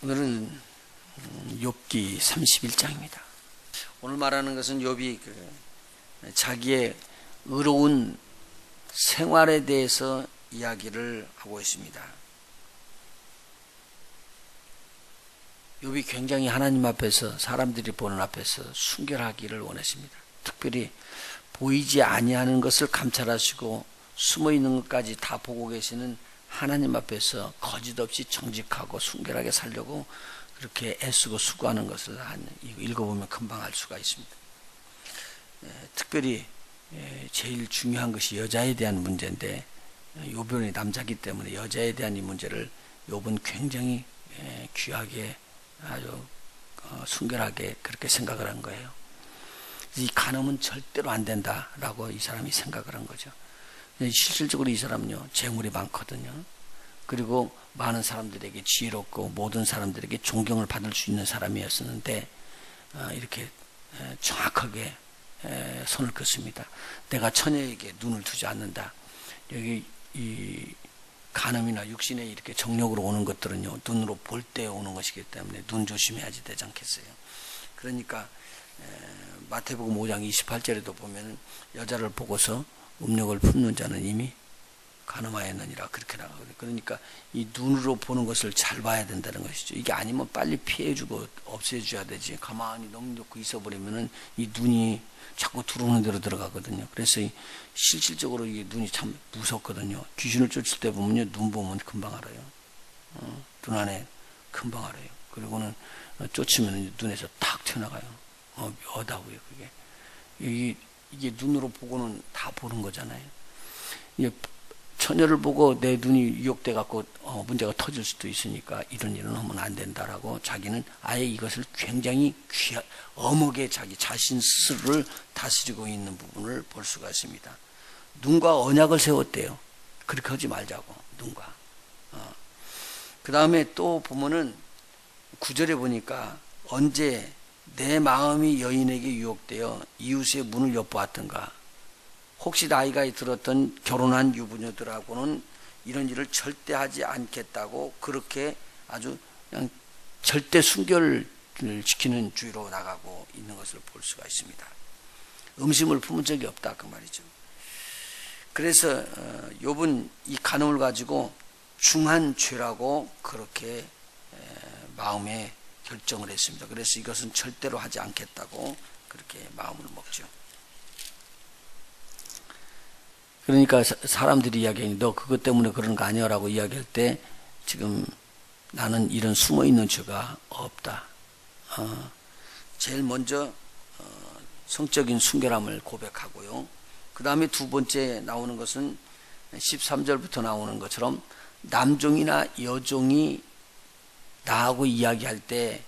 오늘은 욥기 31장입니다. 오늘 말하는 것은 욥이 자기의 의로운 생활에 대해서 이야기를 하고 있습니다. 욥이 굉장히 하나님 앞에서, 사람들이 보는 앞에서 순결하기를 원했습니다. 특별히 보이지 아니하는 것을 감찰하시고 숨어 있는 것까지 다 보고 계시는 하나님 앞에서 거짓 없이 정직하고 순결하게 살려고 그렇게 애쓰고 수고하는 것을 읽어보면 금방 알 수가 있습니다. 특별히 제일 중요한 것이 여자에 대한 문제인데, 욥은 남자이기 때문에 여자에 대한 이 문제를 욥은 굉장히 귀하게 아주 순결하게 그렇게 생각을 한 거예요. 이 간음은 절대로 안 된다라고 이 사람이 생각을 한 거죠. 실질적으로 이 사람은요, 재물이 많거든요. 그리고 많은 사람들에게 지혜롭고 모든 사람들에게 존경을 받을 수 있는 사람이었었는데, 이렇게 정확하게 손을 긋습니다. 내가 처녀에게 눈을 두지 않는다. 여기 이 간음이나 육신에 이렇게 정력으로 오는 것들은요, 눈으로 볼 때 오는 것이기 때문에 눈 조심해야지 되지 않겠어요. 그러니까 마태복음 5장 28절에도 보면 여자를 보고서 음욕을 품는 자는 이미 간음하였느니라 그렇게 나가거든요. 그러니까 이 눈으로 보는 것을 잘 봐야 된다는 것이죠. 이게 아니면 빨리 피해주고 없애줘야 되지, 가만히 넘겨놓고 있어버리면은 이 눈이 자꾸 들어오는 대로 들어가거든요. 그래서 실질적으로 이게 눈이 참 무섭거든요. 귀신을 쫓을 때 보면요, 눈 보면 금방 알아요. 눈 안에 금방 알아요. 그리고는 쫓으면 눈에서 탁 튀어나가요. 묘하다고요, 그게. 이게 눈으로 보고는 다 보는 거잖아요. 이게 처녀를 보고 내 눈이 유혹돼 갖고 문제가 터질 수도 있으니까 이런 일은 하면 안 된다라고 자기는 아예 이것을 굉장히 엄하게 자기 자신 스스로를 다스리고 있는 부분을 볼 수가 있습니다. 눈과 언약을 세웠대요. 그렇게 하지 말자고, 눈과. 그 다음에 또 보면은 9절에 보니까 언제 내 마음이 여인에게 유혹되어 이웃의 문을 엿보았던가. 혹시 나이가 들었던 결혼한 유부녀들하고는 이런 일을 절대 하지 않겠다고 그렇게 아주 그냥 절대 순결을 지키는 주의로 나가고 있는 것을 볼 수가 있습니다. 음심을 품은 적이 없다, 그 말이죠. 그래서 욥은 이 간음을 가지고 중한 죄라고 그렇게 마음에 결정을 했습니다. 그래서 이것은 절대로 하지 않겠다고 그렇게 마음을 먹죠. 그러니까 사람들이 이야기하니 너 그것 때문에 그런 거 아니야 라고 이야기할 때 지금 나는 이런 숨어있는 죄가 없다. 제일 먼저 성적인 순결함을 고백하고요. 그 다음에 두 번째 나오는 것은 13절부터 나오는 것처럼 남종이나 여종이 나하고 이야기할 때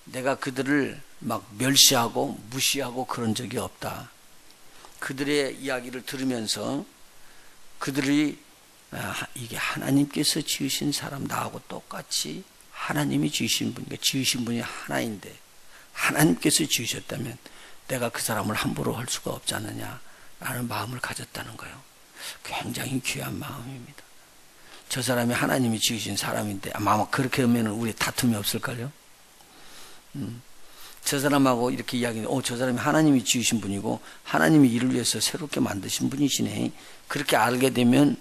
내가 그들을 막 멸시하고 무시하고 그런 적이 없다. 그들의 이야기를 들으면서 그들이 이게 하나님께서 지으신 사람, 나하고 똑같이 하나님이 지으신 분이니까 지으신 분이 하나인데 하나님께서 지으셨다면 내가 그 사람을 함부로 할 수가 없지 않느냐라는 마음을 가졌다는 거예요. 굉장히 귀한 마음입니다. 저 사람이 하나님이 지으신 사람인데 아마 그렇게 하면 우리 다툼이 없을걸요. 저 사람하고 이렇게 이야기하면 저 사람이 하나님이 지으신 분이고 하나님이 이를 위해서 새롭게 만드신 분이시네. 그렇게 알게 되면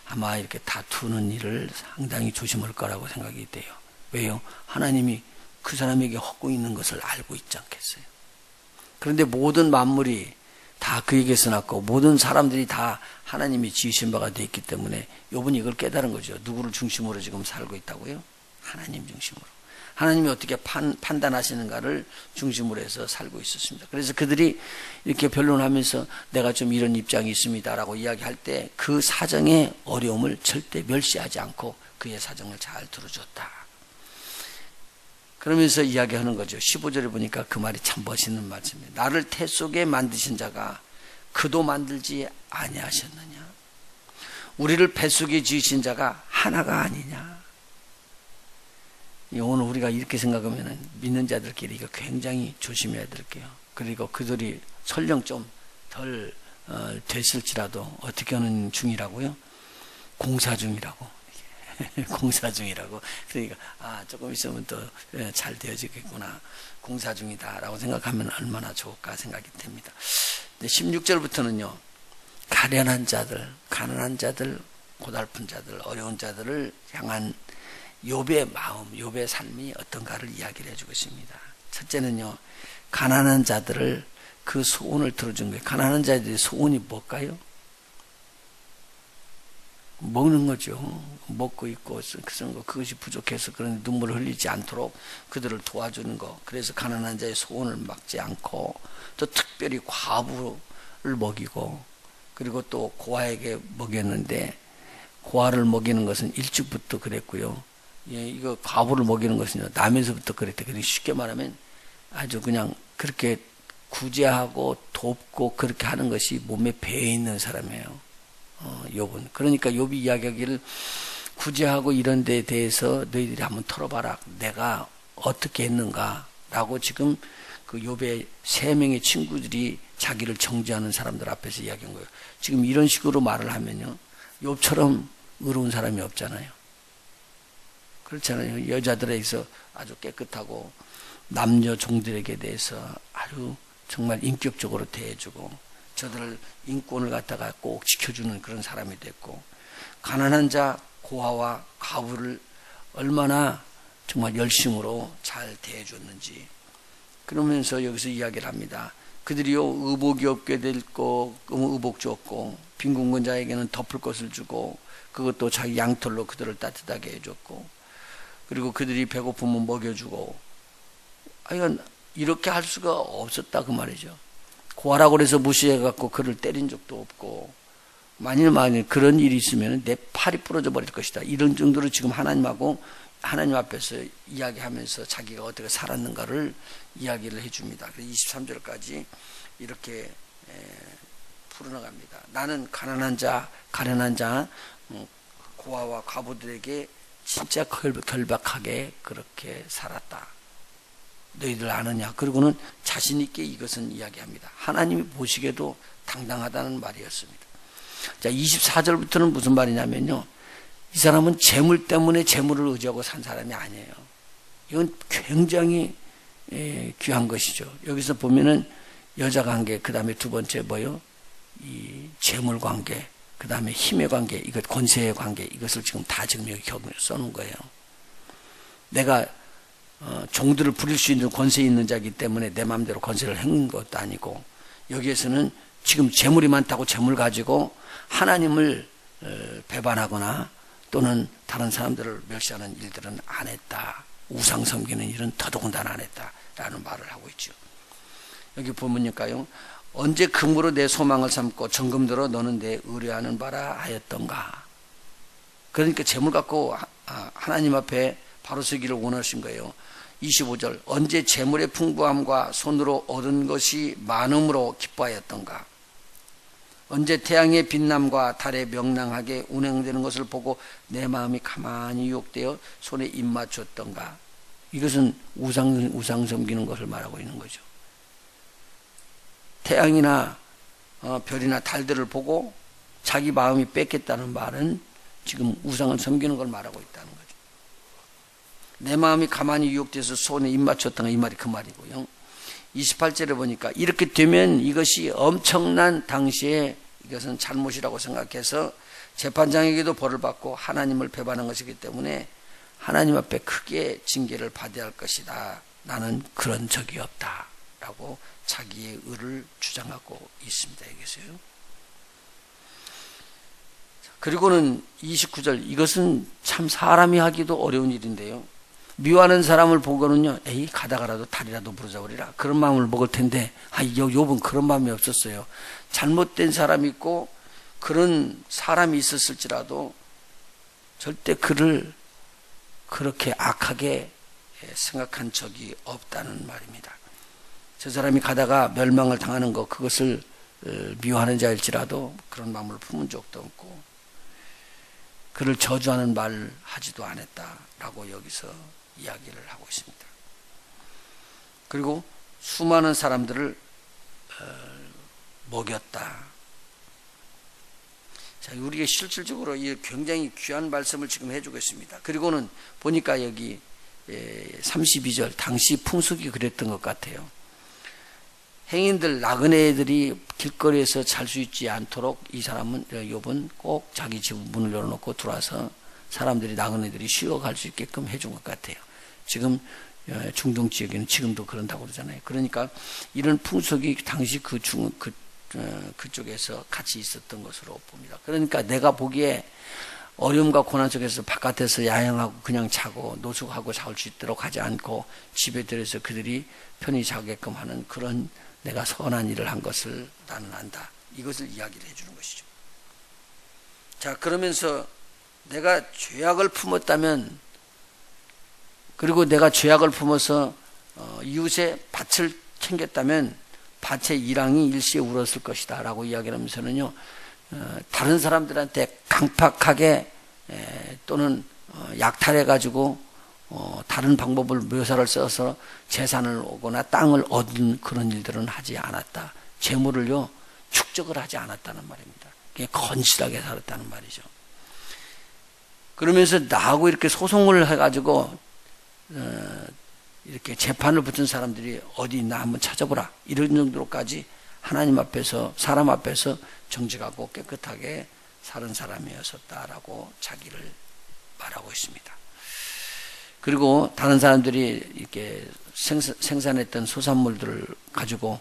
아마 이렇게 다투는 일을 상당히 조심할 거라고 생각이 돼요. 왜요? 하나님이 그 사람에게 하고 있는 것을 알고 있지 않겠어요? 그런데 모든 만물이 다 그에게서 났고 모든 사람들이 다 하나님이 지으신 바가 되어 있기 때문에 욥은 이걸 깨달은 거죠. 누구를 중심으로 지금 살고 있다고요? 하나님 중심으로. 하나님이 어떻게 판단하시는가를 중심으로 해서 살고 있었습니다. 그래서 그들이 이렇게 변론하면서 내가 좀 이런 입장이 있습니다라고 이야기할 때 그 사정의 어려움을 절대 멸시하지 않고 그의 사정을 잘 들어줬다. 그러면서 이야기하는 거죠. 15절에 보니까 그 말이 참 멋있는 말씀이에요. 나를 태 속에 만드신 자가 그도 만들지 아니하셨느냐. 우리를 배 속에 지으신 자가 하나가 아니냐. 오늘 우리가 이렇게 생각하면 믿는 자들끼리 이거 굉장히 조심해야 될게요. 그리고 그들이 설령 좀 덜 됐을지라도 어떻게 하는 중이라고요? 공사 중이라고. 공사 중이라고. 그러니까 조금 있으면 또 잘 되어지겠구나, 공사 중이다라고 생각하면 얼마나 좋을까 생각이 됩니다. 16절부터는요, 가련한 자들, 가난한 자들, 고달픈 자들, 어려운 자들을 향한 욥의 마음, 욥의 삶이 어떤가를 이야기를 해주고 있습니다. 첫째는요, 가난한 자들을 그 소원을 들어준 거예요. 가난한 자들의 소원이 뭘까요? 먹는 거죠. 먹고 있고 그런 거, 그것이 부족해서 그런 눈물을 흘리지 않도록 그들을 도와주는 거. 그래서 가난한 자의 소원을 막지 않고, 또 특별히 과부를 먹이고, 그리고 또 고아에게 먹였는데, 고아를 먹이는 것은 일찍부터 그랬고요. 이거 과부를 먹이는 것은 남에서부터 그랬대. 그러니까 쉽게 말하면 아주 그냥 그렇게 구제하고 돕고 그렇게 하는 것이 몸에 배어 있는 사람이에요. 욥은. 그러니까 욥이 이야기하기를, 구제하고 이런 데에 대해서 너희들이 한번 털어봐라. 내가 어떻게 했는가라고 지금 그 욥의 3명의 친구들이 자기를 정죄하는 사람들 앞에서 이야기한 거예요. 지금 이런 식으로 말을 하면요, 욥처럼 의로운 사람이 없잖아요. 그렇잖아요. 여자들에게서 아주 깨끗하고 남녀 종들에게 대해서 아주 정말 인격적으로 대해주고, 저들을 인권을 갖다가 꼭 지켜주는 그런 사람이 됐고, 가난한 자, 고아와 과부를 얼마나 정말 열심으로 잘 대해줬는지. 그러면서 여기서 이야기를 합니다. 그들이요, 의복이 없게 됐고 의복 줬고, 빈곤한 자에게는 덮을 것을 주고, 그것도 자기 양털로 그들을 따뜻하게 해줬고, 그리고 그들이 배고프면 먹여주고. 이렇게 할 수가 없었다 그 말이죠. 고아라고 그래서 무시해갖고 그를 때린 적도 없고, 만일 그런 일이 있으면 내 팔이 부러져 버릴 것이다, 이런 정도로 지금 하나님 앞에서 이야기하면서 자기가 어떻게 살았는가를 이야기를 해줍니다. 그래서 23절까지 이렇게 풀어나갑니다. 나는 가난한 자, 고아와 과부들에게 진짜 결박하게 그렇게 살았다. 너희들 아느냐? 그리고는 자신 있게 이것은 이야기합니다. 하나님이 보시기에도 당당하다는 말이었습니다. 자, 24절부터는 무슨 말이냐면요, 이 사람은 재물 때문에 재물을 의지하고 산 사람이 아니에요. 이건 굉장히 귀한 것이죠. 여기서 보면은 여자 관계, 그 다음에 두 번째 뭐요? 이 재물 관계, 그 다음에 힘의 관계, 이것 권세의 관계, 이것을 지금 다 지금 여기 써놓은 거예요. 내가 종들을 부릴 수 있는 권세 있는 자이기 때문에 내 마음대로 권세를 행는 것도 아니고, 여기에서는 지금 재물이 많다고 재물 가지고 하나님을 배반하거나 또는 다른 사람들을 멸시하는 일들은 안 했다. 우상 섬기는 일은 더더군다나 안 했다라는 말을 하고 있죠. 여기 보면요, 언제 금으로 내 소망을 삼고 정금으로 너는 내 의뢰하는 바라 하였던가. 그러니까 재물 갖고 하나님 앞에 바로 서기를 원하신 거예요. 25절, 언제 재물의 풍부함과 손으로 얻은 것이 많음으로 기뻐하였던가. 언제 태양의 빛남과 달의 명랑하게 운행되는 것을 보고 내 마음이 가만히 유혹되어 손에 입 맞췄던가. 이것은 우상 섬기는 것을 말하고 있는 거죠. 태양이나 별이나 달들을 보고 자기 마음이 뺏겠다는 말은 지금 우상을 섬기는 걸 말하고 있다는 거죠. 내 마음이 가만히 유혹돼서 손에 입 맞췄던가, 이 말이 그 말이고요. 28절에 보니까 이렇게 되면 이것이 엄청난, 당시에 이것은 잘못이라고 생각해서 재판장에게도 벌을 받고 하나님을 배반한 것이기 때문에 하나님 앞에 크게 징계를 받아야 할 것이다. 나는 그런 적이 없다 라고 자기의 의를 주장하고 있습니다. 여기서요. 그리고는 29절, 이것은 참 사람이 하기도 어려운 일인데요, 미워하는 사람을 보고는요, 에이 가다가라도 다리라도 부러져버리라, 그런 마음을 먹을 텐데, 욥은 그런 마음이 없었어요. 잘못된 사람이 있고 그런 사람이 있었을지라도 절대 그를 그렇게 악하게 생각한 적이 없다는 말입니다. 저 사람이 가다가 멸망을 당하는 것, 그것을 미워하는 자일지라도 그런 마음을 품은 적도 없고, 그를 저주하는 말을 하지도 않았다라고 여기서 이야기를 하고 있습니다. 그리고 수많은 사람들을 먹였다. 자, 우리가 실질적으로 이 굉장히 귀한 말씀을 지금 해주고 있습니다. 그리고는 보니까 여기 32절 당시 풍속이 그랬던 것 같아요. 행인들 나그네들이 길거리에서 잘 수 있지 않도록 이 사람은 욥은 꼭 자기 집 문을 열어놓고 들어와서 사람들이 나그네들이 쉬어갈 수 있게끔 해준 것 같아요. 지금 중동 지역에는 지금도 그런다고 그러잖아요. 그러니까 이런 풍속이 당시 그쪽에서 같이 있었던 것으로 봅니다. 그러니까 내가 보기에 어려움과 고난 속에서 바깥에서 야영하고 그냥 자고 노숙하고 자올 수 있도록 하지 않고 집에 들여서 그들이 편히 자게끔 하는 그런 내가 선한 일을 한 것을 나는 안다. 이것을 이야기를 해주는 것이죠. 자, 그러면서 내가 죄악을 품었다면, 그리고 내가 죄악을 품어서 이웃의 밭을 챙겼다면 밭의 이랑이 일시에 울었을 것이다 라고 이야기를 하면서는요, 다른 사람들한테 강팍하게 또는 약탈해 가지고 다른 방법을 묘사를 써서 재산을 오거나 땅을 얻은 그런 일들은 하지 않았다. 재물을요 축적을 하지 않았다는 말입니다. 그게 건실하게 살았다는 말이죠. 그러면서 나하고 이렇게 소송을 해가지고 이렇게 재판을 붙은 사람들이 어디 있나 한번 찾아보라, 이런 정도로까지 하나님 앞에서 사람 앞에서 정직하고 깨끗하게 사는 사람이었었다라고 자기를 말하고 있습니다. 그리고 다른 사람들이 이렇게 생산했던 소산물들을 가지고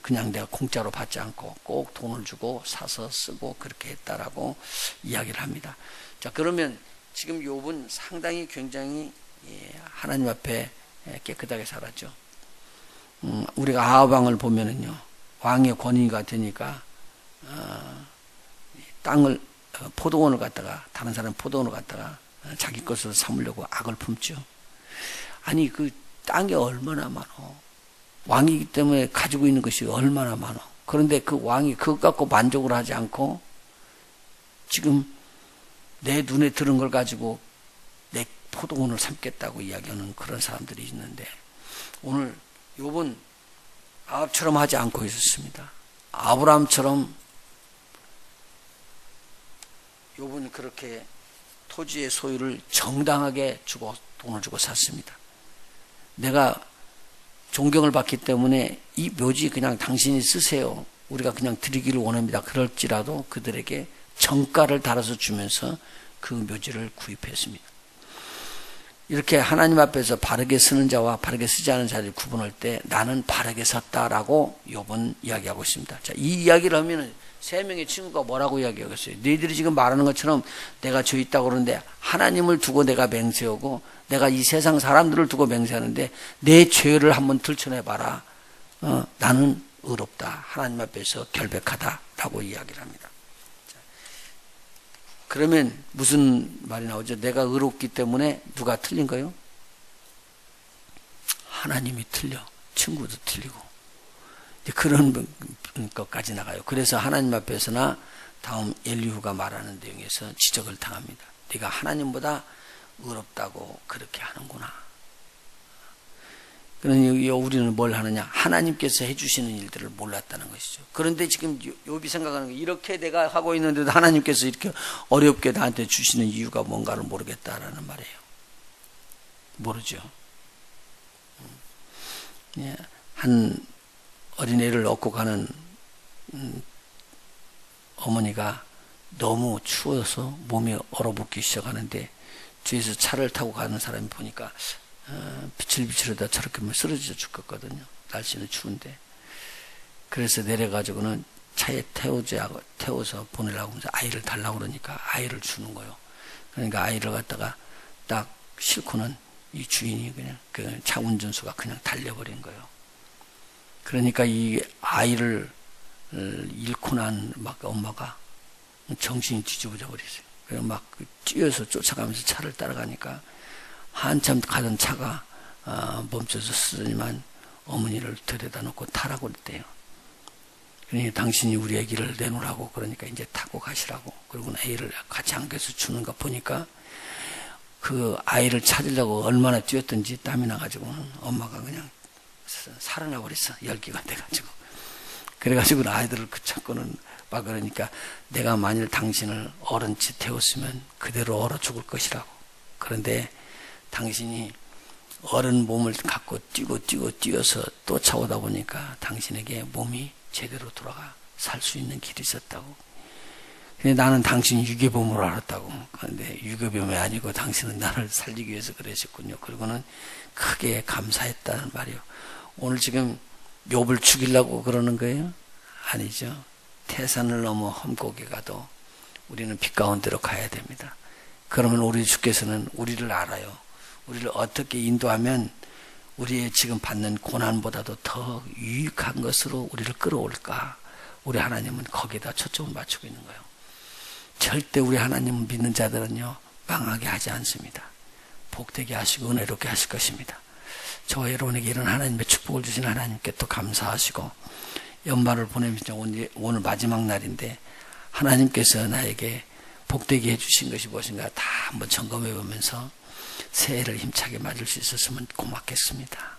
그냥 내가 공짜로 받지 않고 꼭 돈을 주고 사서 쓰고 그렇게 했다라고 이야기를 합니다. 자, 그러면 지금 욥은 상당히 굉장히 하나님 앞에 깨끗하게 살았죠. 우리가 아합 왕을 보면은요, 왕의 권위가 되니까 땅을 포도원을 갖다가 다른 사람 포도원을 갖다가 자기 것으로 삼으려고 악을 품죠. 아니 그 땅이 얼마나 많어. 왕이기 때문에 가지고 있는 것이 얼마나 많어. 그런데 그 왕이 그것 갖고 만족을 하지 않고 지금 내 눈에 들은 걸 가지고 내 포도원을 삼겠다고 이야기하는 그런 사람들이 있는데, 오늘 욥은 아합처럼 하지 않고 있었습니다. 아브라함처럼 욥은 그렇게 토지의 소유를 정당하게 주고 돈을 주고 샀습니다. 내가 존경을 받기 때문에 이 묘지 그냥 당신이 쓰세요. 우리가 그냥 드리기를 원합니다. 그럴지라도 그들에게 정가를 달아서 주면서 그 묘지를 구입했습니다. 이렇게 하나님 앞에서 바르게 쓰는 자와 바르게 쓰지 않은 자를 구분할 때 나는 바르게 섰다라고 욥은 이야기하고 있습니다. 자, 이 이야기를 하면은 세 명의 친구가 뭐라고 이야기하겠어요? 너희들이 지금 말하는 것처럼 내가 죄 있다고 그러는데 하나님을 두고 내가 맹세하고 내가 이 세상 사람들을 두고 맹세하는데 내 죄를 한번 들춰내봐라. 나는 의롭다. 하나님 앞에서 결백하다라고 이야기를 합니다. 자, 그러면 무슨 말이 나오죠? 내가 의롭기 때문에 누가 틀린 거요? 하나님이 틀려. 친구도 틀리고. 그런 것까지 나가요. 그래서 하나님 앞에서나 다음 엘리후가 말하는 내용에서 지적을 당합니다. 네가 하나님보다 의롭다고 그렇게 하는구나. 그러니 우리는 뭘 하느냐? 하나님께서 해주시는 일들을 몰랐다는 것이죠. 그런데 지금 욥이 생각하는 게, 이렇게 내가 하고 있는데도 하나님께서 이렇게 어렵게 나한테 주시는 이유가 뭔가를 모르겠다라는 말이에요. 모르죠. 한 어린애를 얻고 가는 어머니가 너무 추워서 몸이 얼어붙기 시작하는데 뒤에서 차를 타고 가는 사람이 보니까 비틀비틀하다 저렇게 쓰러져 죽겠거든요. 날씨는 추운데. 그래서 내려가지고는 차에 태워서 보내려고 하면서 아이를 달라고 그러니까 아이를 주는 거예요. 그러니까 아이를 갖다가 딱 싣고는 이 주인이 그냥 그 차 운전수가 그냥 달려버린 거예요. 그러니까 이 아이를 잃고 난 막 엄마가 정신이 뒤집어져 버렸어요. 그래서 막 뛰어서 쫓아가면서 차를 따라가니까 한참 가던 차가 멈춰서 쓰더니만 어머니를 들여다 놓고 타라고 그랬대요. 그러니까 당신이 우리 아기를 내놓으라고 그러니까 이제 타고 가시라고. 그리고 아이를 같이 안겨서 주는 거 보니까 그 아이를 찾으려고 얼마나 뛰었던지 땀이 나가지고 엄마가 그냥 살아나 버렸어. 열기가 돼가지고. 그래가지고 아이들을 그 찾고는 그러니까 내가 만일 당신을 얼음치 태웠으면 그대로 얼어 죽을 것이라고. 그런데 당신이 어른 몸을 갖고 뛰어서 또 차오다 보니까 당신에게 몸이 제대로 돌아가 살 수 있는 길이 있었다고. 근데 나는 당신 유괴범으로 알았다고. 그런데 유괴범이 아니고 당신은 나를 살리기 위해서 그러셨군요. 그리고는 크게 감사했다는 말이요. 오늘 지금 욥을 죽이려고 그러는 거예요? 아니죠. 태산을 넘어 험곡에 가도 우리는 빛 가운데로 가야 됩니다. 그러면 우리 주께서는 우리를 알아요. 우리를 어떻게 인도하면 우리의 지금 받는 고난보다도 더 유익한 것으로 우리를 끌어올까? 우리 하나님은 거기에다 초점을 맞추고 있는 거예요. 절대 우리 하나님을 믿는 자들은요, 망하게 하지 않습니다. 복되게 하시고 은혜롭게 하실 것입니다. 저와 여러분에게 이런 하나님의 축복을 주신 하나님께 또 감사하시고, 연말을 보내면서 오늘 마지막 날인데 하나님께서 나에게 복되게 해주신 것이 무엇인가 다 한번 점검해 보면서 새해를 힘차게 맞을 수 있었으면 고맙겠습니다.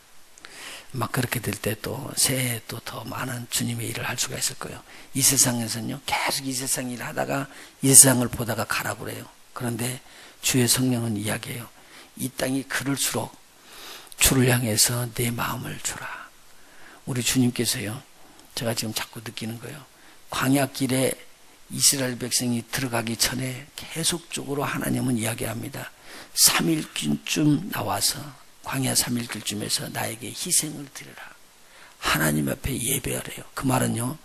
막 그렇게 될 때 또 새해에 또 더 많은 주님의 일을 할 수가 있을 거예요. 이 세상에서는요, 계속 이 세상 일을 하다가 이 세상을 보다가 가라고 그래요. 그런데 주의 성령은 이야기해요. 이 땅이 그럴수록 주를 향해서 내 마음을 주라. 우리 주님께서요, 제가 지금 자꾸 느끼는 거예요. 광야길에 이스라엘 백성이 들어가기 전에 계속적으로 하나님은 이야기합니다. 3일쯤 나와서 광야 3일쯤에서 나에게 희생을 드려라. 하나님 앞에 예배하래요. 그 말은요,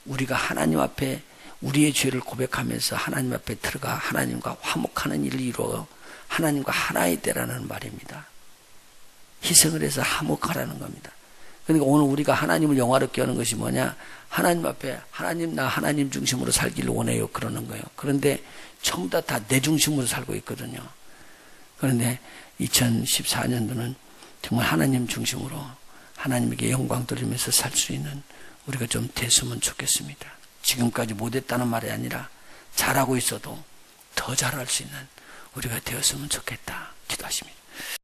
우리가 하나님 앞에 우리의 죄를 고백하면서 하나님 앞에 들어가 하나님과 화목하는 일을 이루어 하나님과 하나의 때라는 말입니다. 희생을 해서 화목하라는 겁니다. 그러니까 오늘 우리가 하나님을 영화롭게 하는 것이 뭐냐? 하나님 앞에 하나님, 나 하나님 중심으로 살기를 원해요. 그러는 거예요. 그런데 전부 다 내 중심으로 살고 있거든요. 그런데 2014년도는 정말 하나님 중심으로 하나님에게 영광 돌리면서 살 수 있는 우리가 좀 됐으면 좋겠습니다. 지금까지 못했다는 말이 아니라 잘하고 있어도 더 잘할 수 있는 우리가 되었으면 좋겠다. 기도하십니다.